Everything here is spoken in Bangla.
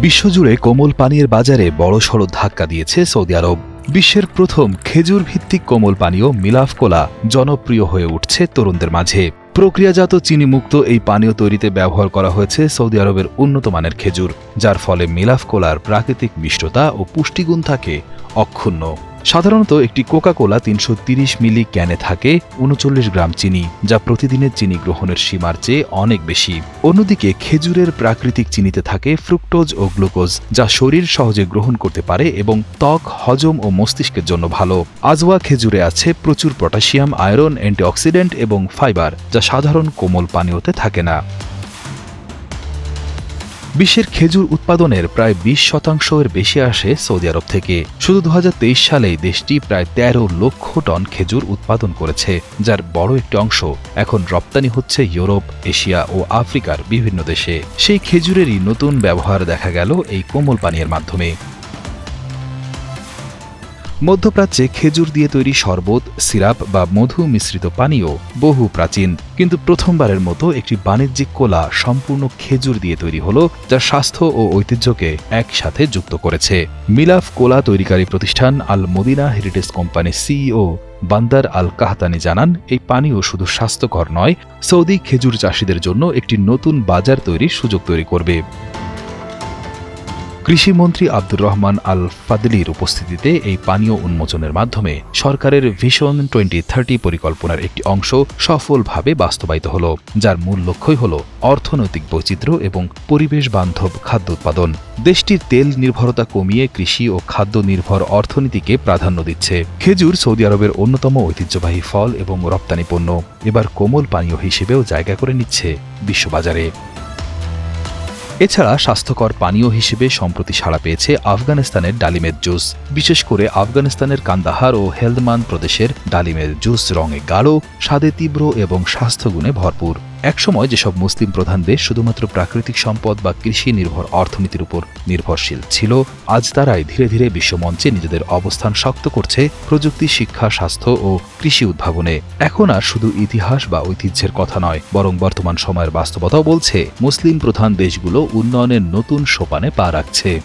বিশ্বজুড়ে কোমল পানীয়ের বাজারে বড়সড় ধাক্কা দিয়েছে সৌদি আরব। বিশ্বের প্রথম খেজুর ভিত্তিক কোমল পানীয় মিলাফ কোলা জনপ্রিয় হয়ে উঠছে তরুণদের মাঝে। প্রক্রিয়াজাত চিনিমুক্ত এই পানীয় তৈরিতে ব্যবহার করা হয়েছে সৌদি আরবের উন্নত মানের খেজুর, যার ফলে মিলাফ কোলার প্রাকৃতিক মিষ্টতা ও পুষ্টিগুণ থাকে অক্ষুণ্ণ। সাধারণত একটি কোকা কোলা ৩৩০ মিলি ক্যানে থাকে ৩৯ গ্রাম চিনি, যা প্রতিদিনের চিনি গ্রহণের সীমার চেয়ে অনেক বেশি। অন্যদিকে খেজুরের প্রাকৃতিক চিনিতে থাকে ফ্রুক্টোজ ও গ্লুকোজ, যা শরীর সহজে গ্রহণ করতে পারে এবং ত্বক, হজম ও মস্তিষ্কের জন্য ভালো। আজওয়া খেজুরে আছে প্রচুর পটাশিয়াম, আয়রন, অ্যান্টিঅক্সিডেন্ট এবং ফাইবার, যা সাধারণ কোমল পানীয়তে থাকে না। বিশ্বের খেজুর উৎপাদনের প্রায় ২০% বেশি আসে সৌদি আরব থেকে। শুধু ২০২৩ সালেই দেশটি প্রায় ১৩ লক্ষ টন খেজুর উৎপাদন করেছে, যার বড় একটি অংশ এখন রপ্তানি হচ্ছে ইউরোপ, এশিয়া ও আফ্রিকার বিভিন্ন দেশে। সেই খেজুরেরই নতুন ব্যবহার দেখা গেল এই কোমল পানীয়ের মাধ্যমে। মধ্যপ্রাচ্যে খেজুর দিয়ে তৈরি শরবত, সিরাপ বা মধু মিশ্রিত পানীয় বহু প্রাচীন, কিন্তু প্রথমবারের মতো একটি বাণিজ্যিক কোলা সম্পূর্ণ খেজুর দিয়ে তৈরি হলো, যা স্বাস্থ্য ও ঐতিহ্যকে একসাথে যুক্ত করেছে। মিলাফ কোলা তৈরিকারী প্রতিষ্ঠান আল মদিনা হেরিটেজ কোম্পানির সিইও বান্দার আল কাহতানি জানান, এই পানীয় শুধু স্বাস্থ্যকর নয়, সৌদি খেজুর চাষিদের জন্য একটি নতুন বাজার তৈরির সুযোগ তৈরি করবে। কৃষিমন্ত্রী আব্দুর রহমান আল ফাদলির উপস্থিতিতে এই পানীয় উন্মোচনের মাধ্যমে সরকারের ভিশন 2030 পরিকল্পনার একটি অংশ সফলভাবে বাস্তবায়িত হল, যার মূল লক্ষ্যই হল অর্থনৈতিক বৈচিত্র্য এবং পরিবেশ বান্ধব খাদ্য উৎপাদন। দেশটির তেল নির্ভরতা কমিয়ে কৃষি ও খাদ্য নির্ভর অর্থনীতিকে প্রাধান্য দিচ্ছে। খেজুর সৌদি আরবের অন্যতম ঐতিহ্যবাহী ফল এবং রপ্তানি পণ্য এবার কোমল পানীয় হিসেবেও জায়গা করে নিচ্ছে বিশ্ববাজারে। এছাড়া স্বাস্থ্যকর পানীয় হিসেবে সম্প্রতি সাড়া পেয়েছে আফগানিস্তানের ডালিমের জুস। বিশেষ করে আফগানিস্তানের কান্দাহার ও হেলদমান প্রদেশের ডালিমের জুস রঙে গাঢ়, স্বাদে তীব্র এবং স্বাস্থ্যগুণে ভরপুর। একসময় যেসব মুসলিম প্রধান দেশ শুধুমাত্র প্রাকৃতিক সম্পদ বা কৃষি নির্ভর অর্থনীতির উপর নির্ভরশীল ছিল, আজ তারাই ধীরে ধীরে বিশ্বমঞ্চে নিজেদের অবস্থান শক্ত করছে প্রযুক্তি, শিক্ষা, স্বাস্থ্য ও কৃষি উদ্ভাবনে। এখন আর শুধু ইতিহাস বা ঐতিহ্যের কথা নয়, বরং বর্তমান সময়ের বাস্তবতাও বলছে মুসলিম প্রধান দেশগুলো উন্নয়নের নতুন সোপানে পা রাখছে।